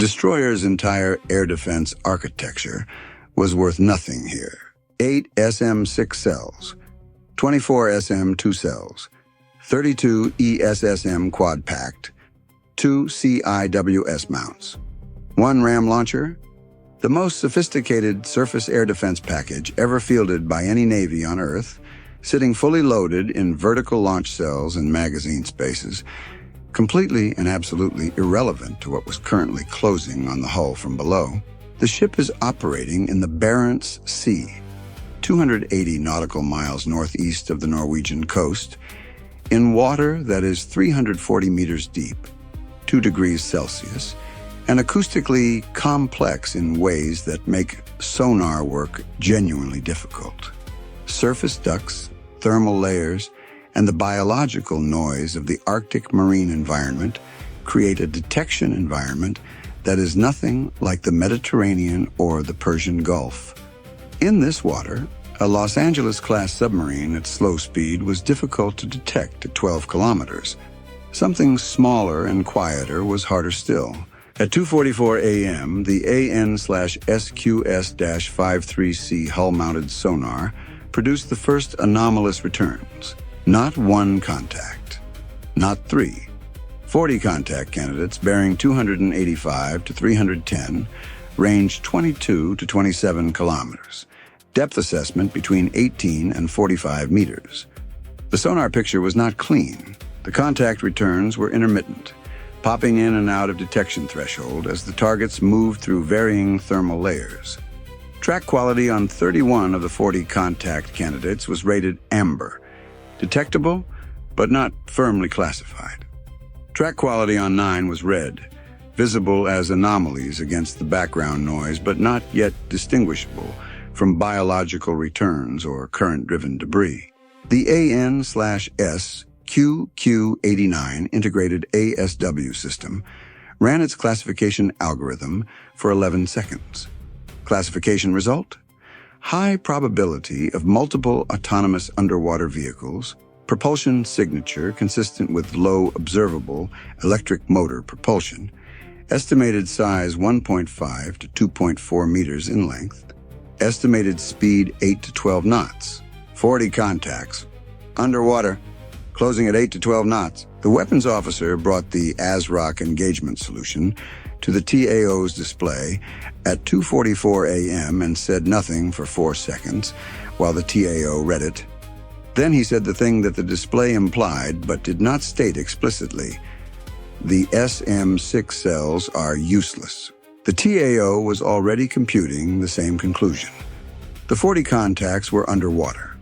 destroyer's entire air defense architecture was worth nothing here. 8 SM-6 cells, 24 SM-2 cells, 32 ESSM quad-packed, 2 CIWS mounts, 1 RAM launcher, the most sophisticated surface air defense package ever fielded by any Navy on Earth, sitting fully loaded in vertical launch cells and magazine spaces, completely and absolutely irrelevant to what was currently closing on the hull from below. The ship is operating in the Barents Sea, 280 nautical miles northeast of the Norwegian coast, in water that is 340 meters deep, 2 degrees Celsius, and acoustically complex in ways that make sonar work genuinely difficult. Surface ducts, thermal layers, and the biological noise of the Arctic marine environment create a detection environment that is nothing like the Mediterranean or the Persian Gulf. In this water, a Los Angeles-class submarine at slow speed was difficult to detect at 12 kilometers. Something smaller and quieter was harder still. At 2:44 a.m., the AN/SQS-53C hull-mounted sonar produced the first anomalous returns. Not 1 contact, not 3. 40 contact candidates bearing 285 to 310, range 22 to 27 kilometers. Depth assessment between 18 and 45 meters. The sonar picture was not clean. The contact returns were intermittent, popping in and out of detection threshold as the targets moved through varying thermal layers. Track quality on 31 of the 40 contact candidates was rated amber, detectable, but not firmly classified. Track quality on 9 was red, visible as anomalies against the background noise, but not yet distinguishable from biological returns or current-driven debris. The AN/SQQ-89 integrated ASW system ran its classification algorithm for 11 seconds. Classification result? High probability of multiple autonomous underwater vehicles, propulsion signature consistent with low-observable electric motor propulsion, estimated size 1.5 to 2.4 meters in length, estimated speed 8 to 12 knots, 40 contacts, underwater, closing at 8 to 12 knots. The weapons officer brought the ASROC engagement solution to the TAO's display at 2:44 a.m. and said nothing for 4 seconds while the TAO read it. Then he said the thing that the display implied but did not state explicitly. The SM-6 cells are useless. The TAO was already computing the same conclusion. The 40 contacts were underwater.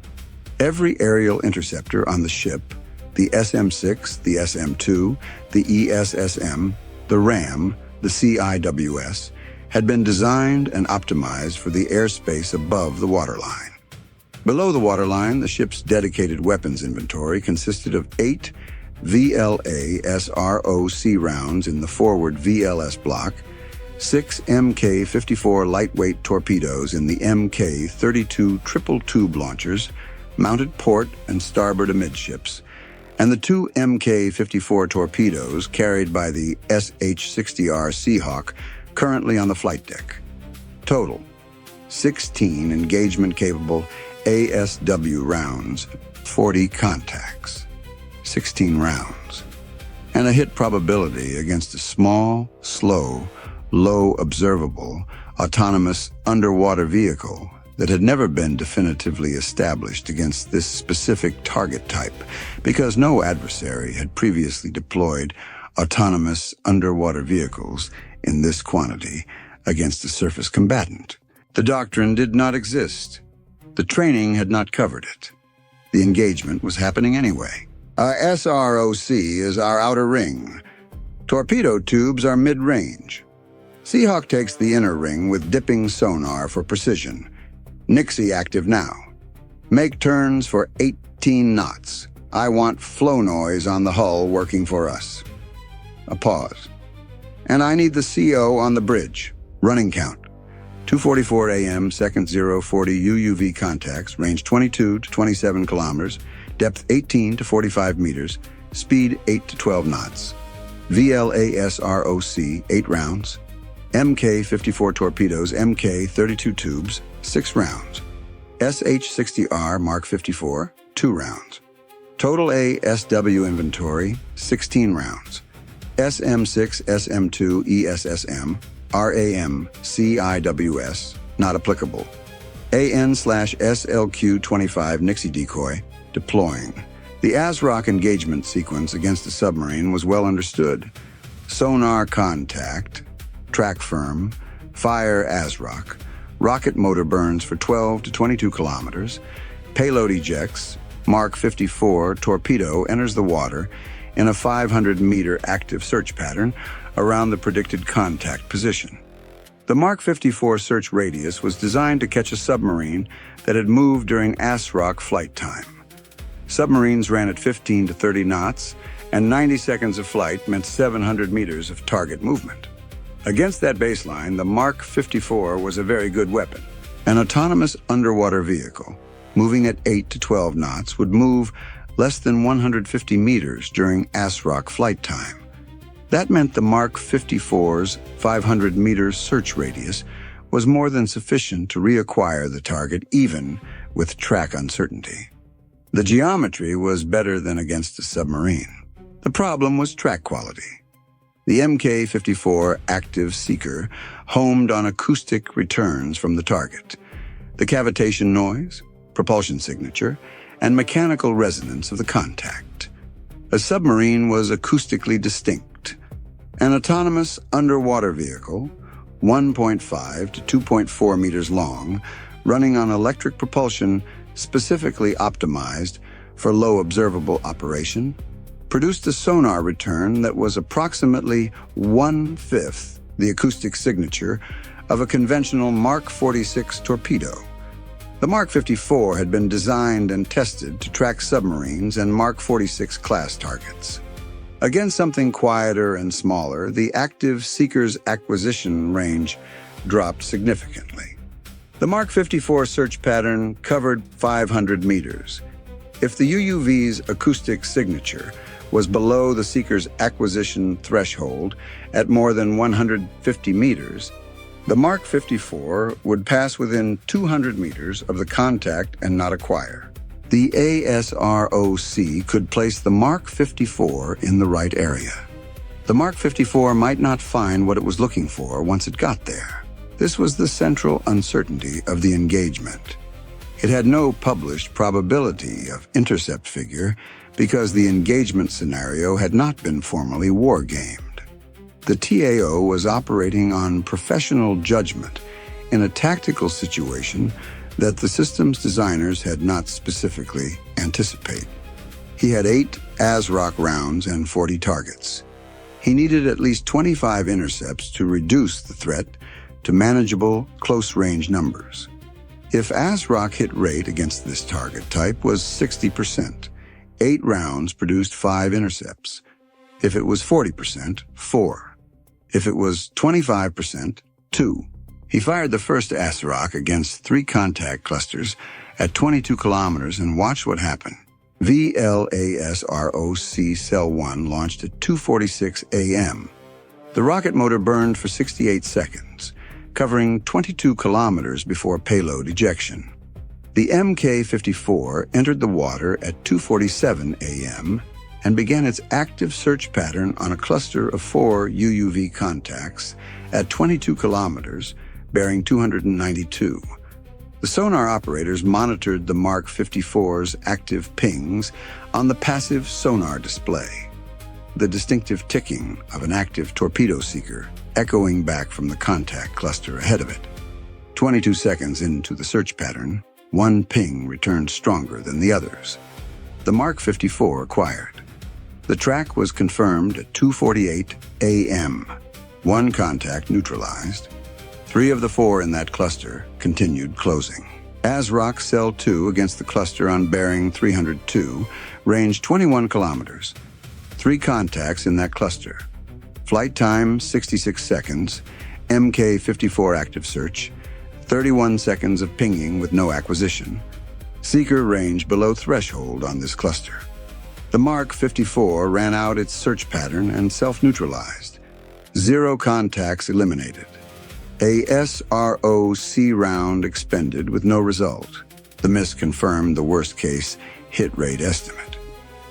Every aerial interceptor on the ship, the SM-6, the SM-2, the ESSM, the RAM, the CIWS, had been designed and optimized for the airspace above the waterline. Below the waterline, the ship's dedicated weapons inventory consisted of 8 VL-ASROC rounds in the forward VLS block, 6 Mk-54 lightweight torpedoes in the Mk-32 triple tube launchers, mounted port and starboard amidships, and the 2 Mk-54 torpedoes carried by the SH-60R Seahawk currently on the flight deck. Total, 16 engagement-capable ASW rounds, 40 contacts, 16 rounds, and a hit probability against a small, slow, low-observable, autonomous underwater vehicle that had never been definitively established against this specific target type because no adversary had previously deployed autonomous underwater vehicles in this quantity against a surface combatant. The doctrine did not exist. The training had not covered it. The engagement was happening anyway. Our SROC is our outer ring. Torpedo tubes are mid-range. Seahawk takes the inner ring with dipping sonar for precision. Nixie active now. Make turns for 18 knots. I want flow noise on the hull working for us. A pause. And I need the CO on the bridge. Running count. 2:44 a.m., second 040 UUV contacts, range 22 to 27 kilometers, depth 18 to 45 meters, speed 8 to 12 knots. VL-ASROC, 8 rounds. Mk-54 torpedoes, Mk-32 tubes, 6 rounds. SH-60R Mark 54, 2 rounds. Total ASW inventory, 16 rounds. SM-6, SM-2, ESSM, RAM, CIWS, not applicable. AN/SLQ-25 Nixie decoy, deploying. The ASROC engagement sequence against the submarine was well understood. Sonar contact, track firm, fire ASROC, rocket motor burns for 12 to 22 kilometers, payload ejects, Mark 54 torpedo enters the water in a 500-meter active search pattern around the predicted contact position. The Mark 54 search radius was designed to catch a submarine that had moved during ASROC flight time. Submarines ran at 15 to 30 knots, and 90 seconds of flight meant 700 meters of target movement. Against that baseline, the Mark 54 was a very good weapon. An autonomous underwater vehicle, moving at 8 to 12 knots, would move less than 150 meters during ASROC flight time. That meant the Mark 54's 500-meter search radius was more than sufficient to reacquire the target even with track uncertainty. The geometry was better than against a submarine. The problem was track quality. The Mk-54 active seeker homed on acoustic returns from the target. The cavitation noise, propulsion signature, and mechanical resonance of the contact. A submarine was acoustically distinct. An autonomous underwater vehicle, 1.5 to 2.4 meters long, running on electric propulsion specifically optimized for low-observable operation, produced a sonar return that was approximately 1/5 the acoustic signature of a conventional Mark 46 torpedo. The Mark 54 had been designed and tested to track submarines and Mark 46 class targets. Against something quieter and smaller, the active seeker's acquisition range dropped significantly. The Mark 54 search pattern covered 500 meters. If the UUV's acoustic signature was below the seeker's acquisition threshold at more than 150 meters, the Mark 54 would pass within 200 meters of the contact and not acquire. The ASROC could place the Mark 54 in the right area. The Mark 54 might not find what it was looking for once it got there. This was the central uncertainty of the engagement. It had no published probability of intercept figure because the engagement scenario had not been formally war-gamed. The TAO was operating on professional judgment in a tactical situation that the system's designers had not specifically anticipated. He had 8 ASROC rounds and 40 targets. He needed at least 25 intercepts to reduce the threat to manageable close-range numbers. If ASROC hit rate against this target type was 60%, 8 rounds produced 5 intercepts. If it was 40%, 4. If it was 25%, 2. He fired the first ASROC against 3 contact clusters at 22 kilometers and watched what happened. VL-ASROC Cell 1 launched at 2:46 a.m. The rocket motor burned for 68 seconds, covering 22 kilometers before payload ejection. The Mk-54 entered the water at 2:47 a.m. and began its active search pattern on a cluster of 4 UUV contacts at 22 kilometers, bearing 292. The sonar operators monitored the Mark 54's active pings on the passive sonar display, the distinctive ticking of an active torpedo seeker echoing back from the contact cluster ahead of it. 22 seconds into the search pattern, one ping returned stronger than the others. The Mark 54 acquired. The track was confirmed at 2:48 a.m. 1 contact neutralized. 3 of the 4 in that cluster continued closing. ASROC Cell 2 against the cluster on bearing 302, range 21 kilometers. 3 contacts in that cluster. Flight time 66 seconds, Mk-54 active search, 31 seconds of pinging with no acquisition. Seeker range below threshold on this cluster. The Mark 54 ran out its search pattern and self-neutralized. 0 contacts eliminated. A SROC round expended with no result. The miss confirmed the worst-case hit rate estimate.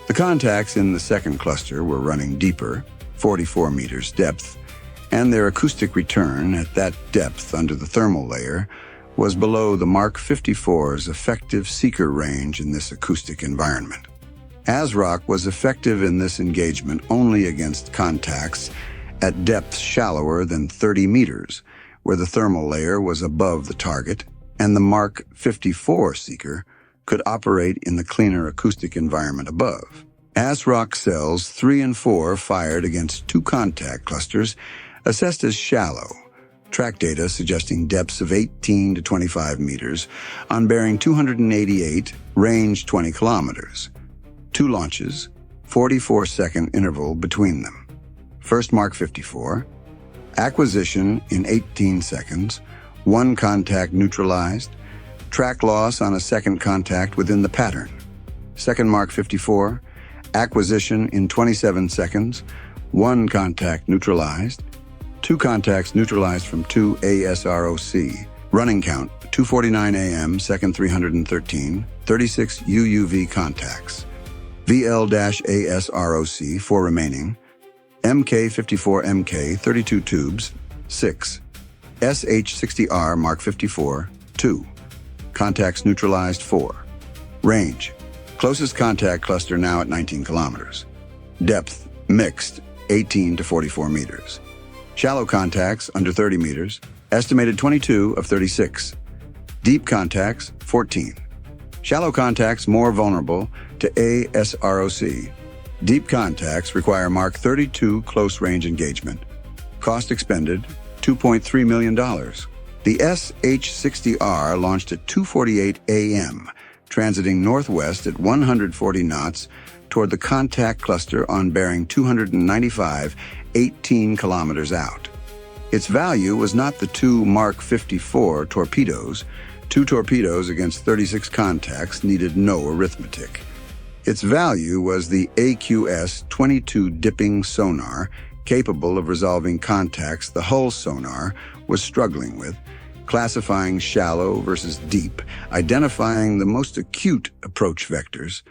The contacts in the second cluster were running deeper, 44 meters depth, and their acoustic return at that depth under the thermal layer was below the Mark 54's effective seeker range in this acoustic environment. ASROC was effective in this engagement only against contacts at depths shallower than 30 meters, where the thermal layer was above the target, and the Mark 54 seeker could operate in the cleaner acoustic environment above. ASROC cells 3 and 4 fired against 2 contact clusters assessed as shallow, track data suggesting depths of 18 to 25 meters on bearing 288, range 20 kilometers. 2 launches, 44-second interval between them. First Mark 54, acquisition in 18 seconds, 1 contact neutralized, track loss on a second contact within the pattern. Second Mark 54, acquisition in 27 seconds, 1 contact neutralized, 2 contacts neutralized from 2 ASROC. Running count, 2:49 a.m., second 313, 36 UUV contacts. VL-ASROC, 4 remaining. MK-54MK, 32 tubes, 6. SH-60R Mark 54, 2. Contacts neutralized, 4. Range, closest contact cluster now at 19 kilometers. Depth, mixed, 18 to 44 meters. Shallow contacts, under 30 meters, estimated 22 of 36. Deep contacts, 14. Shallow contacts more vulnerable to ASROC. Deep contacts require Mark 32 close-range engagement. Cost expended, $2.3 million. The SH-60R launched at 2:48 a.m., transiting northwest at 140 knots toward the contact cluster on bearing 295, 18 kilometers out. Its value was not the 2 Mark 54 torpedoes. 2 torpedoes against 36 contacts needed no arithmetic. Its value was the AQS-22 dipping sonar, capable of resolving contacts the hull sonar was struggling with, classifying shallow versus deep, identifying the most acute approach vectors,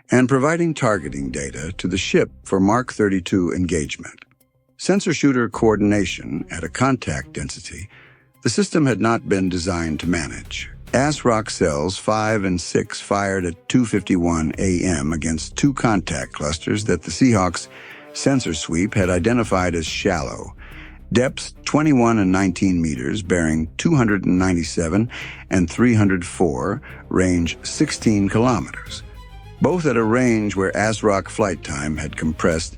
and providing targeting data to the ship for Mark 32 engagement. Sensor-shooter coordination at a contact density, the system had not been designed to manage. ASROC cells 5 and 6 fired at 2:51 a.m. against 2 contact clusters that the Seahawk's sensor sweep had identified as shallow. Depths 21 and 19 meters, bearing 297 and 304, range 16 kilometers. Both at a range where ASROC flight time had compressed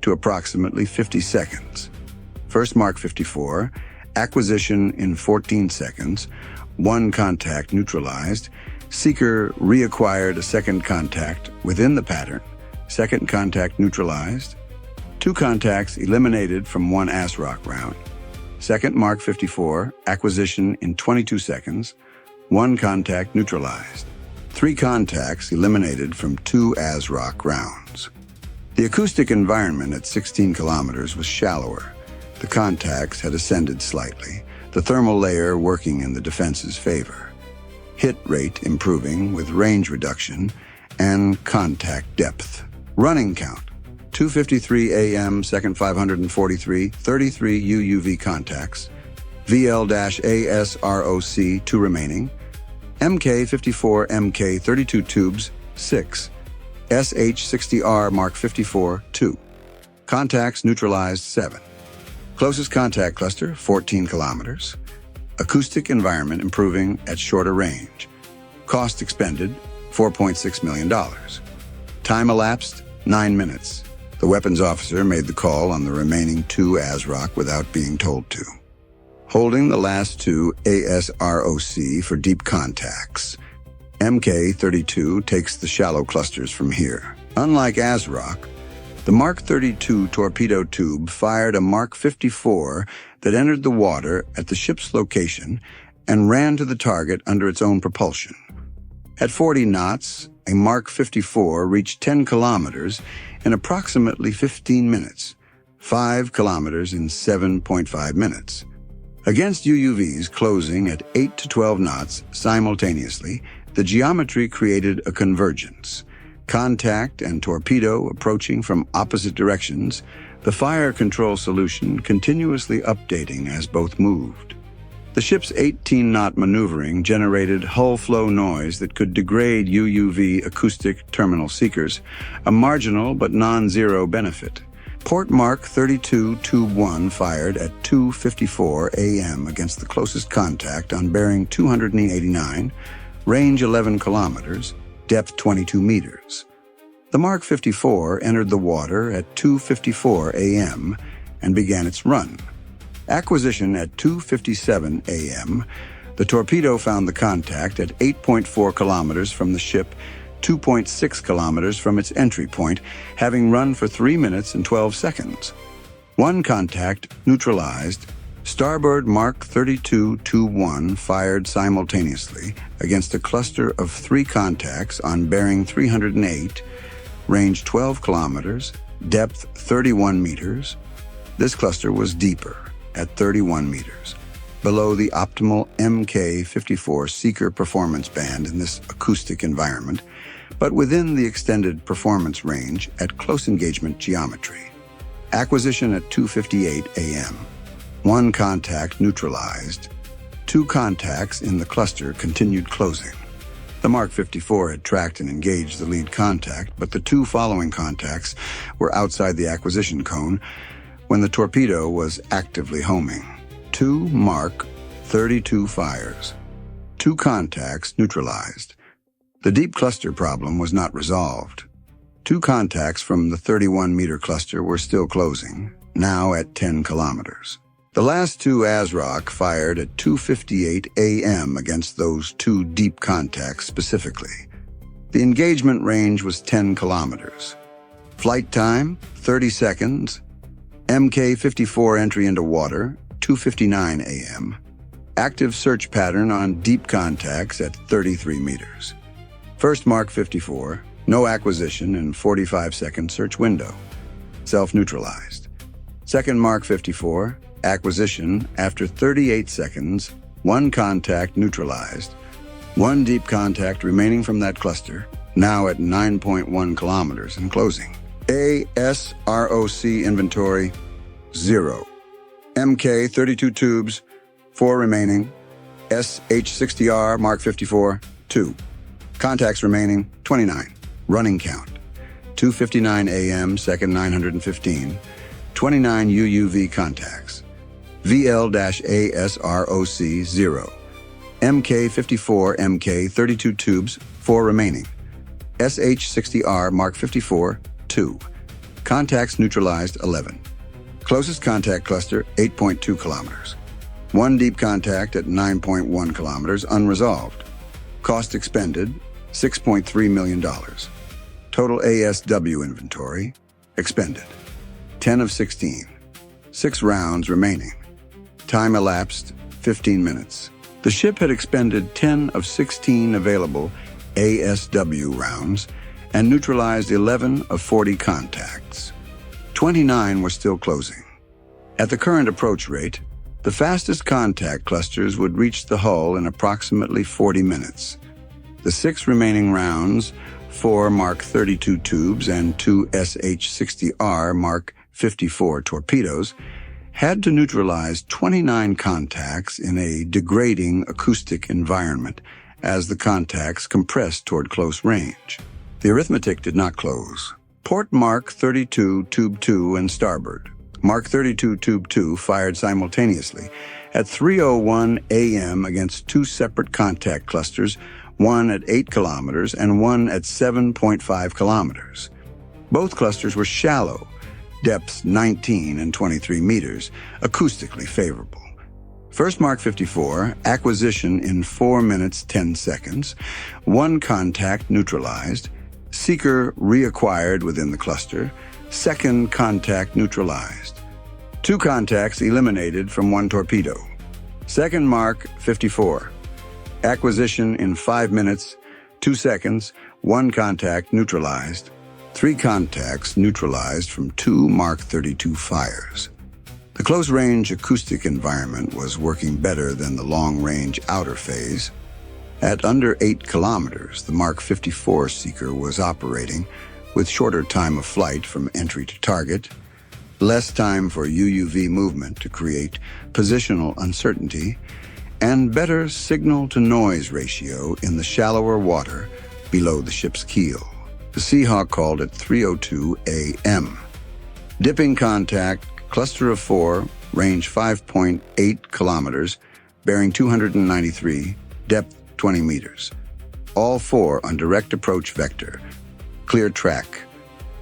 to approximately 50 seconds. First Mark 54, acquisition in 14 seconds, 1 contact neutralized, seeker reacquired a second contact within the pattern, second contact neutralized, 2 contacts eliminated from 1 ASROC round. Second Mark 54, acquisition in 22 seconds, 1 contact neutralized, 3 contacts eliminated from 2 ASROC rounds. The acoustic environment at 16 kilometers was shallower. The contacts had ascended slightly, the thermal layer working in the defense's favor. Hit rate improving with range reduction and contact depth. Running count, 2:53 a.m., second 543, 33 UUV contacts. VL-ASROC, 2 remaining. MK-54MK, 32 tubes, 6. SH-60R Mark 54, 2. Contacts neutralized, 7. Closest contact cluster, 14 kilometers. Acoustic environment improving at shorter range. Cost expended, $4.6 million. Time elapsed, 9 minutes. The weapons officer made the call on the remaining 2 ASROC without being told to. Holding the last 2 ASROC for deep contacts. MK-32 takes the shallow clusters from here. Unlike ASROC, the Mark 32 torpedo tube fired a Mark 54 that entered the water at the ship's location and ran to the target under its own propulsion. At 40 knots, a Mark 54 reached 10 kilometers in approximately 15 minutes, 5 kilometers in 7.5 minutes. Against UUVs closing at 8 to 12 knots simultaneously, the geometry created a convergence. Contact and torpedo approaching from opposite directions, the fire control solution continuously updating as both moved. The ship's 18-knot maneuvering generated hull flow noise that could degrade UUV acoustic terminal seekers, a marginal but non-zero benefit. Port Mark 32 Tube 1 fired at 2:54 a.m. against the closest contact on bearing 289, range 11 kilometers, depth 22 meters. The Mark 54 entered the water at 2:54 a.m. and began its run. Acquisition at 2:57 a.m., the torpedo found the contact at 8.4 kilometers from the ship, 2.6 kilometers from its entry point, having run for 3 minutes and 12 seconds. One contact neutralized. Starboard Mark 32 Tube 1 fired simultaneously against a cluster of 3 contacts on bearing 308, range 12 kilometers, depth 31 meters. This cluster was deeper, at 31 meters, below the optimal Mk-54 seeker performance band in this acoustic environment, but within the extended performance range at close engagement geometry. Acquisition at 2:58 a.m. One contact neutralized. 2 contacts in the cluster continued closing. The Mark 54 had tracked and engaged the lead contact, but the 2 following contacts were outside the acquisition cone when the torpedo was actively homing. 2 Mark 32 fires. 2 contacts neutralized. The deep cluster problem was not resolved. 2 contacts from the 31-meter cluster were still closing, now at 10 kilometers. The last 2 ASROC fired at 2:58 a.m. against those 2 deep contacts specifically. The engagement range was 10 kilometers. Flight time, 30 seconds. Mk-54 entry into water, 2:59 a.m. Active search pattern on deep contacts at 33 meters. First Mark 54, no acquisition in 45-second search window. Self-neutralized. Second Mark 54, acquisition after 38 seconds, 1 contact neutralized. 1 deep contact remaining from that cluster, now at 9.1 kilometers and closing. ASROC inventory, 0. Mk 32 tubes, 4 remaining. SH-60R Mark 54, 2. Contacts remaining, 29. Running count, 2:59 a.m., second 915. 29 UUV contacts. VL-ASROC, 0. Mk-54 Mk 32 tubes, 4 remaining. SH-60R Mark 54, 2. Contacts neutralized, 11. Closest contact cluster, 8.2 kilometers. 1 deep contact at 9.1 kilometers, unresolved. Cost expended, $6.3 million. Total ASW inventory, expended, 10 of 16. 6 rounds remaining. Time elapsed, 15 minutes. The ship had expended 10 of 16 available ASW rounds and neutralized 11 of 40 contacts. 29 were still closing. At the current approach rate, the fastest contact clusters would reach the hull in approximately 40 minutes. The 6 remaining rounds, 4 Mark 32 tubes and 2 SH-60R Mark 54 torpedoes, had to neutralize 29 contacts in a degrading acoustic environment as the contacts compressed toward close range. The arithmetic did not close. Port Mark 32 Tube 2 and starboard. Mark 32 Tube 2 fired simultaneously at 3:01 a.m. against 2 separate contact clusters, one at 8 kilometers and one at 7.5 kilometers. Both clusters were shallow, depths 19 and 23 meters, acoustically favorable. First Mark 54, acquisition in 4 minutes 10 seconds, 1 contact neutralized, seeker reacquired within the cluster, 2nd contact neutralized. 2 contacts eliminated from 1 torpedo. Second Mark 54, acquisition in 5 minutes, 2 seconds, 1 contact neutralized, 3 contacts neutralized from 2 Mark 32 fires. The close-range acoustic environment was working better than the long-range outer phase. At under 8 kilometers, the Mark 54 seeker was operating with shorter time of flight from entry to target, less time for UUV movement to create positional uncertainty, and better signal-to-noise ratio in the shallower water below the ship's keel. The Seahawk called at 3:02 a.m. Dipping contact, cluster of 4, range 5.8 kilometers, bearing 293, depth 20 meters. All 4 on direct approach vector. Clear track.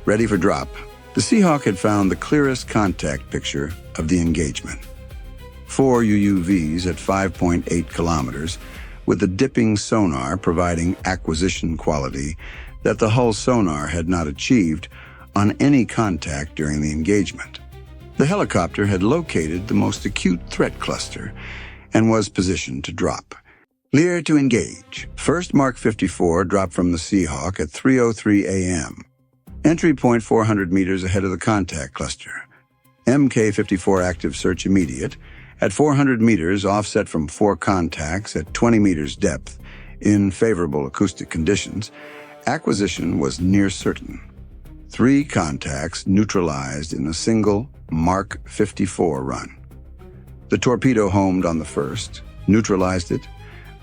Ready for drop. The Seahawk had found the clearest contact picture of the engagement. 4 UUVs at 5.8 kilometers, with the dipping sonar providing acquisition quality that the hull sonar had not achieved on any contact during the engagement. The helicopter had located the most acute threat cluster and was positioned to drop. Clear to engage. First Mark 54 dropped from the Seahawk at 3:03 a.m. Entry point 400 meters ahead of the contact cluster. Mk-54 active search immediate. At 400 meters, offset from 4 contacts at 20 meters depth, in favorable acoustic conditions, acquisition was near certain. 3 contacts neutralized in a single Mark 54 run. The torpedo homed on the first, neutralized it,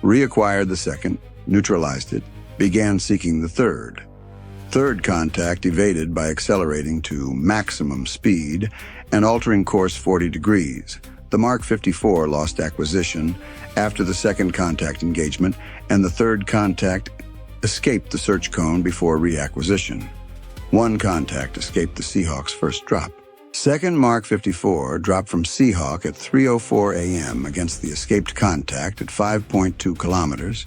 reacquired the second, neutralized it, began seeking the third. Third contact evaded by accelerating to maximum speed and altering course 40 degrees. The Mark 54 lost acquisition after the second contact engagement, and the third contact escaped the search cone before reacquisition. 1 contact escaped the Seahawk's first drop. Second Mark 54 dropped from Seahawk at 3:04 a.m. against the escaped contact at 5.2 kilometers.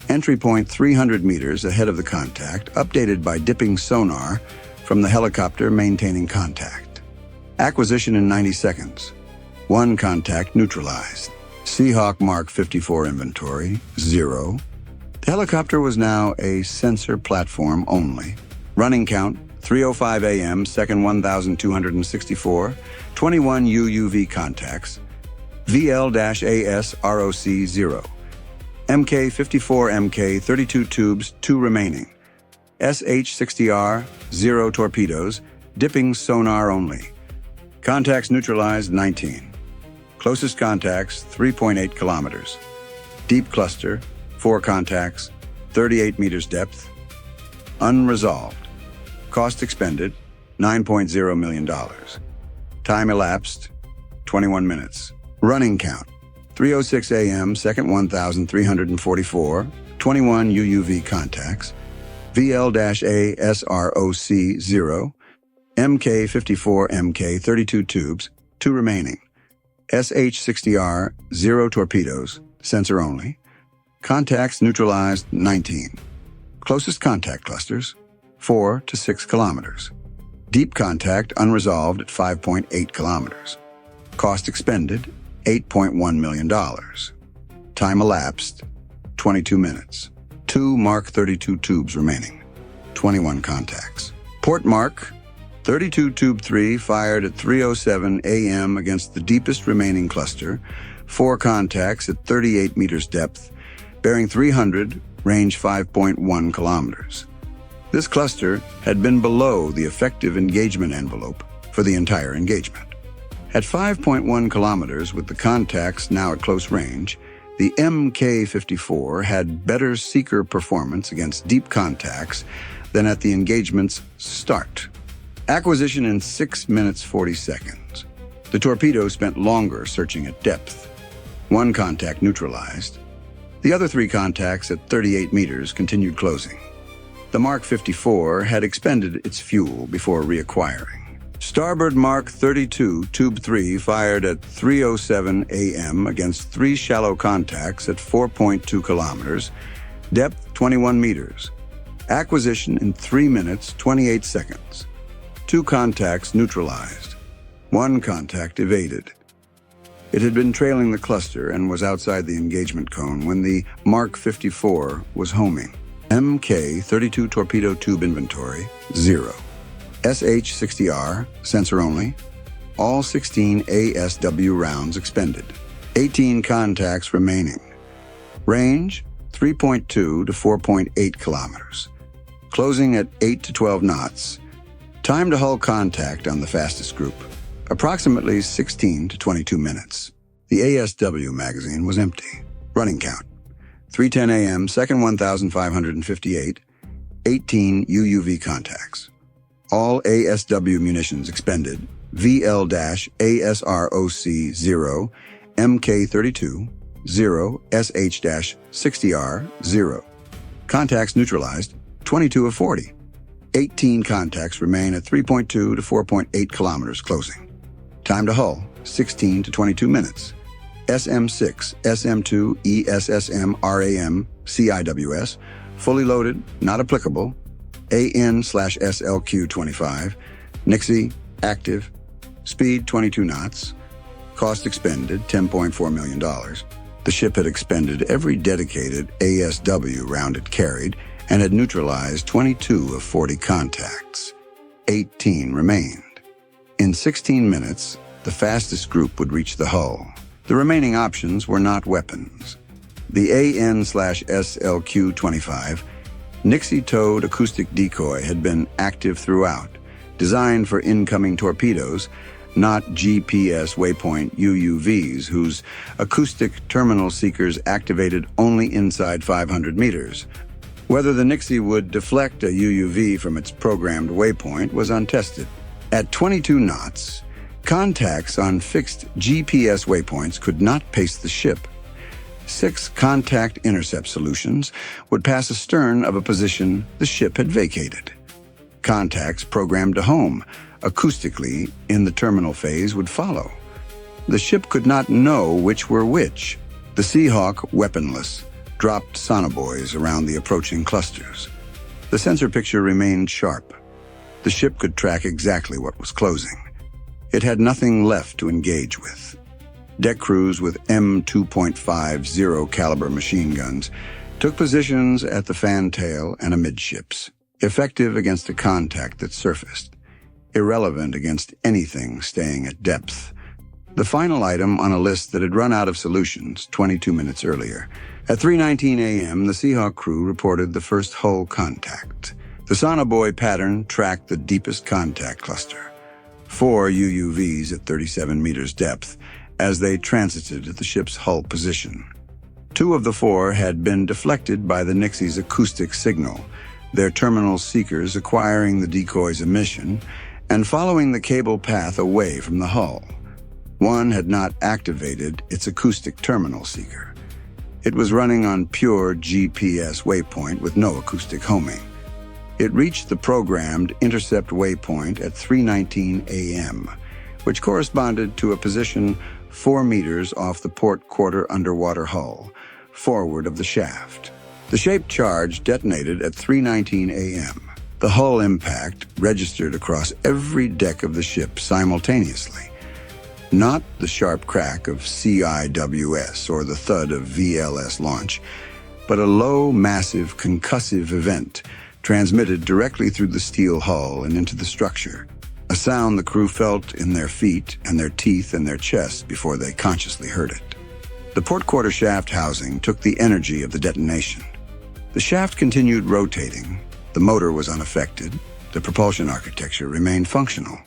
Entry point 300 meters ahead of the contact, updated by dipping sonar from the helicopter maintaining contact. Acquisition in 90 seconds. 1 contact neutralized. Seahawk Mark 54 inventory, 0. The helicopter was now a sensor platform only. Running count, 3:05 a.m., second 1,264, 21 UUV contacts. VL-ASROC, 0. Mk-54 Mk, 32 tubes, 2 remaining. SH-60R, 0 torpedoes, dipping sonar only. Contacts neutralized, 19. Closest contacts, 3.8 kilometers. Deep cluster, 4 contacts, 38 meters depth. Unresolved. Cost expended, $9.0 million. Time elapsed, 21 minutes. Running count, 3:06 a.m., second 1,344, 21 UUV contacts. VL-ASROC, 0. Mk-54 Mk, 32 tubes, 2 remaining. SH-60R, 0 torpedoes, sensor only. Contacts neutralized, 19. Closest contact clusters, 4 to 6 kilometers. Deep contact unresolved at 5.8 kilometers. Cost expended, $8.1 million. Time elapsed, 22 minutes. 2 Mark 32 tubes remaining. 21 contacts. Port Mark 32 Tube 3 fired at 3:07 a.m. against the deepest remaining cluster, 4 contacts at 38 meters depth, bearing 300, range 5.1 kilometers. This cluster had been below the effective engagement envelope for the entire engagement. At 5.1 kilometers, with the contacts now at close range, the Mk-54 had better seeker performance against deep contacts than at the engagement's start. Acquisition in 6 minutes 40 seconds. The torpedo spent longer searching at depth. 1 contact neutralized. The other 3 contacts at 38 meters continued closing. The Mark 54 had expended its fuel before reacquiring. Starboard Mark 32 Tube 3 fired at 3:07 a.m. against 3 shallow contacts at 4.2 kilometers, depth 21 meters. Acquisition in 3 minutes 28 seconds. 2 contacts neutralized. 1 contact evaded. It had been trailing the cluster and was outside the engagement cone when the Mark 54 was homing. Mk-32 torpedo tube inventory, 0. SH-60R, sensor only. all 16 ASW rounds expended. 18 contacts remaining. Range, 3.2 to 4.8 kilometers. Closing at 8 to 12 knots. Time to hull contact on the fastest group, approximately 16 to 22 minutes. The ASW magazine was empty. Running count, 3:10 a.m., second 1,558, 18 UUV contacts. All ASW munitions expended, VL-ASROC 0, MK32, 0, SH-60R 0. Contacts neutralized, 22 of 40. 18 contacts remain at 3.2 to 4.8 kilometers closing. Time to hull, 16 to 22 minutes. SM6, SM2, ESSM, RAM, CIWS, fully loaded, not applicable. AN/SLQ-25, Nixie, active, speed 22 knots, cost expended $10.4 million. The ship had expended every dedicated ASW round it carried and had neutralized 22 of 40 contacts. 18 remained. In 16 minutes, the fastest group would reach the hull. The remaining options were not weapons. The AN/SLQ-25 Nixie-towed acoustic decoy had been active throughout, designed for incoming torpedoes, not GPS waypoint UUVs, whose acoustic terminal seekers activated only inside 500 meters. Whether the Nixie would deflect a UUV from its programmed waypoint was untested. At 22 knots, contacts on fixed GPS waypoints could not pace the ship. 6 contact intercept solutions would pass astern of a position the ship had vacated. Contacts programmed to home, acoustically, in the terminal phase would follow. The ship could not know which were which. The Seahawk, weaponless, dropped sonobuoys around the approaching clusters. The sensor picture remained sharp. The ship could track exactly what was closing. It had nothing left to engage with. Deck crews with M2.50 caliber machine guns took positions at the fantail and amidships, effective against a contact that surfaced, irrelevant against anything staying at depth. The final item on a list that had run out of solutions 22 minutes earlier. At 3:19 a.m., the Seahawk crew reported the first hull contact. The sonobuoy pattern tracked the deepest contact cluster, 4 UUVs at 37 meters depth, as they transited the ship's hull position. 2 of the 4 had been deflected by the Nixie's acoustic signal, their terminal seekers acquiring the decoy's emission and following the cable path away from the hull. 1 had not activated its acoustic terminal seeker. It was running on pure GPS waypoint with no acoustic homing. It reached the programmed intercept waypoint at 3:19 a.m., which corresponded to a position 4 meters off the port quarter underwater hull, forward of the shaft. The shaped charge detonated at 3:19 a.m. The hull impact registered across every deck of the ship simultaneously. Not the sharp crack of CIWS or the thud of VLS launch, but a low, massive, concussive event transmitted directly through the steel hull and into the structure, a sound the crew felt in their feet and their teeth and their chests before they consciously heard it. The port quarter shaft housing took the energy of the detonation. The shaft continued rotating. The motor was unaffected. The propulsion architecture remained functional.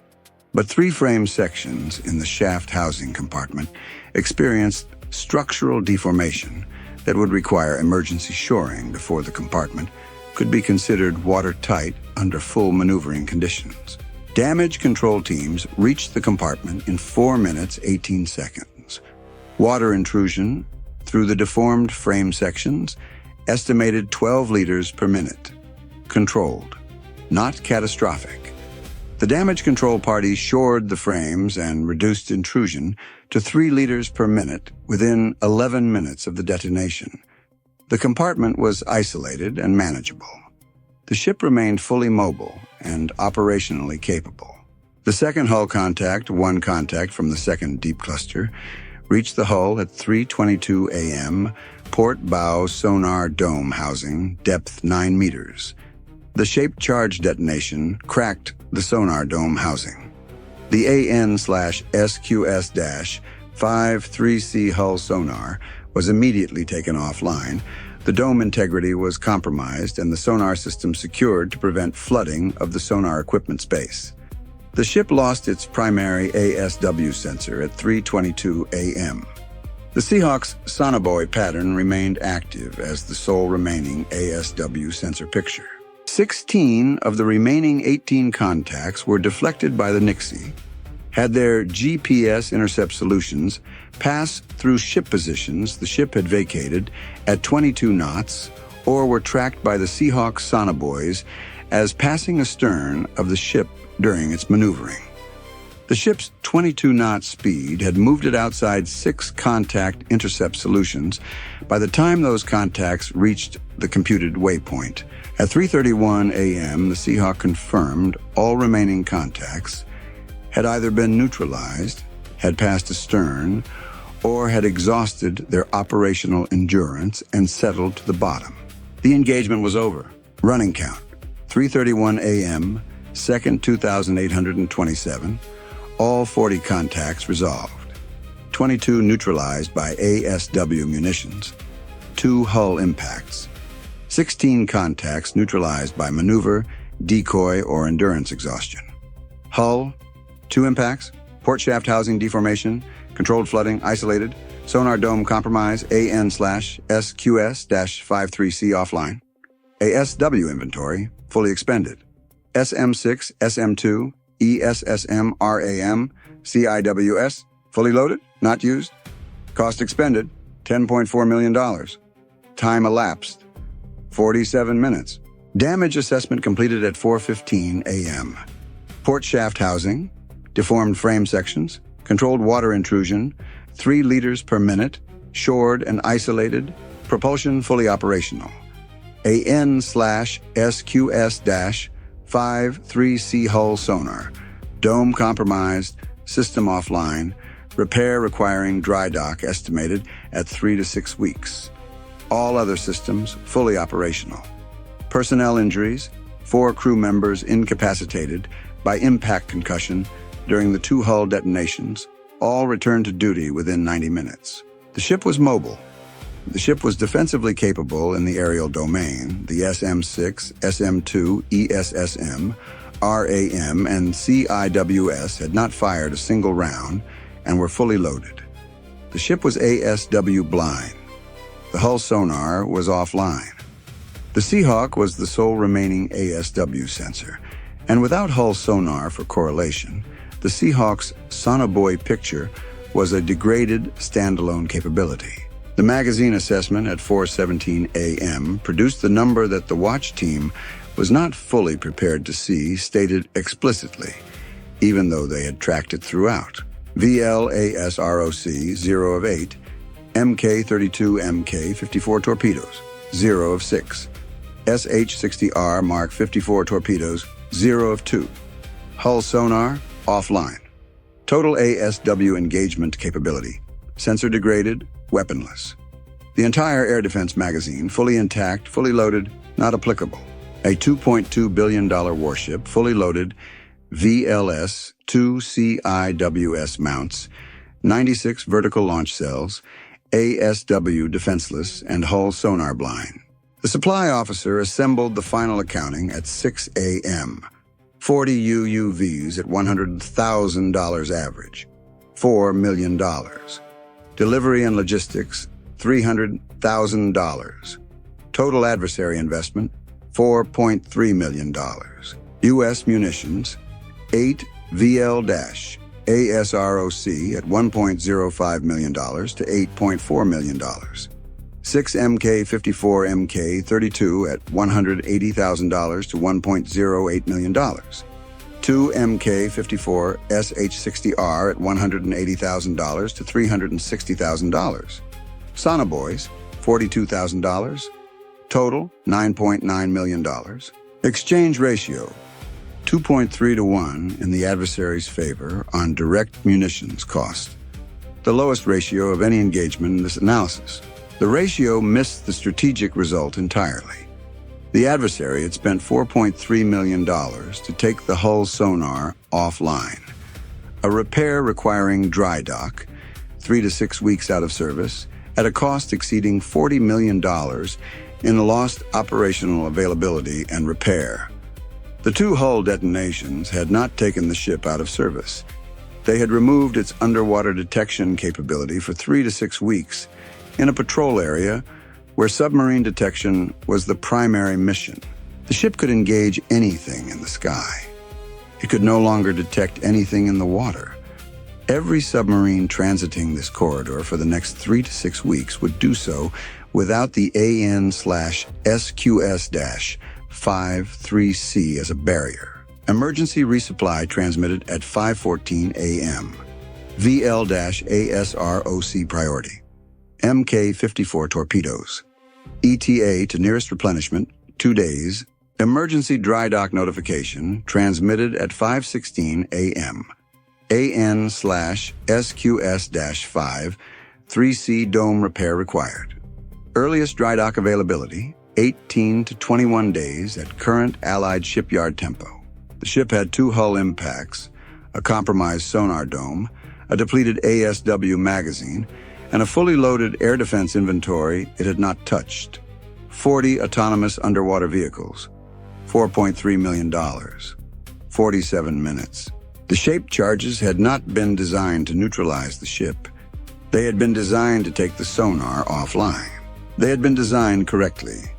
But 3 frame sections in the shaft housing compartment experienced structural deformation that would require emergency shoring before the compartment could be considered watertight under full maneuvering conditions. Damage control teams reached the compartment in 4 minutes, 18 seconds. Water intrusion through the deformed frame sections, estimated 12 liters per minute. Controlled, not catastrophic. The damage control party shored the frames and reduced intrusion to 3 liters per minute within 11 minutes of the detonation. The compartment was isolated and manageable. The ship remained fully mobile and operationally capable. The second hull contact, 1 contact from the second deep cluster, reached the hull at 3:22 a.m., port bow sonar dome housing, depth 9 meters. The shaped charge detonation cracked the sonar dome housing. The AN/SQS-53C hull sonar was immediately taken offline. The dome integrity was compromised and the sonar system secured to prevent flooding of the sonar equipment space. The ship lost its primary ASW sensor at 3:22 a.m. The Seahawk's sonobuoy pattern remained active as the sole remaining ASW sensor picture. 16 of the remaining 18 contacts were deflected by the Nixie. Had their GPS intercept solutions passed through ship positions the ship had vacated at 22 knots or were tracked by the Seahawk sonobuoys as passing astern of the ship during its maneuvering. The ship's 22-knot speed had moved it outside 6 contact intercept solutions by the time those contacts reached the computed waypoint. At 3:31 a.m., the Seahawk confirmed all remaining contacts had either been neutralized, had passed astern, or had exhausted their operational endurance and settled to the bottom. The engagement was over. Running count, 3:31 a.m., second 2,827, all 40 contacts resolved. 22 neutralized by ASW munitions, 2 hull impacts. 16 contacts neutralized by maneuver, decoy, or endurance exhaustion. Hull, 2 impacts, port shaft housing deformation, controlled flooding, isolated, sonar dome compromise, AN/SQS-53C offline. ASW inventory, fully expended. SM6, SM2, ESSM, RAM, CIWS, fully loaded, not used. Cost expended, $10.4 million. Time elapsed, 47 minutes. Damage assessment completed at 4:15 a.m. Port shaft housing, deformed frame sections, controlled water intrusion, 3 liters per minute, shored and isolated, propulsion fully operational. AN/SQS-53C hull sonar, dome compromised, system offline, repair requiring dry dock estimated at 3 to 6 weeks. All other systems fully operational. Personnel injuries, 4 crew members incapacitated by impact concussion during the 2 hull detonations, all returned to duty within 90 minutes. The ship was mobile. The ship was defensively capable in the aerial domain. The SM6, SM2, ESSM, RAM, and CIWS had not fired a single round and were fully loaded. The ship was ASW blind. The hull sonar was offline. The Seahawk was the sole remaining ASW sensor, and without hull sonar for correlation, the Seahawk's sonobuoy picture was a degraded standalone capability. The magazine assessment at 4:17 a.m. produced the number that the watch team was not fully prepared to see stated explicitly, even though they had tracked it throughout. VL-ASROC, 0 of 8, Mk-32 Mk-54 torpedoes, 0 of 6, SH-60R Mark 54 torpedoes, 0 of 2. Hull sonar, offline. Total ASW engagement capability, sensor degraded, weaponless. The entire air defense magazine, fully intact, fully loaded, not applicable. A $2.2 billion warship, fully loaded, VLS-2 CIWS mounts, 96 vertical launch cells, ASW defenseless, and hull sonar blind. The supply officer assembled the final accounting at 6 a.m. 40 UUVs at $100,000 average, $4 million. Delivery and logistics, $300,000. Total adversary investment, $4.3 million. U.S. munitions, 8 VL-ASROC at $1.05 million to $8.4 million. 6 Mk-54 Mk-32 at $180,000 to $1.08 million. 2 Mk-54 SH-60R at $180,000 to $360,000. Sonobuoys, $42,000. Total, $9.9 million. Exchange ratio, 2.3 to 1 in the adversary's favor on direct munitions cost. The lowest ratio of any engagement in this analysis. The ratio missed the strategic result entirely. The adversary had spent $4.3 million to take the hull sonar offline. a repair requiring dry dock, 3 to 6 weeks out of service, at a cost exceeding $40 million in lost operational availability and repair. The two hull detonations had not taken the ship out of service. They had removed its underwater detection capability for 3 to 6 weeks in a patrol area where submarine detection was the primary mission. The ship could engage anything in the sky. It could no longer detect anything in the water. Every submarine transiting this corridor for the next 3 to 6 weeks would do so without the AN/SQS-53C as a barrier. Emergency resupply transmitted at 5:14 a.m. VL-ASROC priority. Mk-54 torpedoes. ETA to nearest replenishment, 2 days. Emergency dry dock notification transmitted at 5:16 a.m. AN/SQS-5, 3C dome repair required. Earliest dry dock availability, 18 to 21 days at current Allied shipyard tempo. The ship had 2 hull impacts, a compromised sonar dome, a depleted ASW magazine, and a fully loaded air defense inventory it had not touched. 40 autonomous underwater vehicles, $4.3 million, 47 minutes. The shape charges had not been designed to neutralize the ship. They had been designed to take the sonar offline. They had been designed correctly.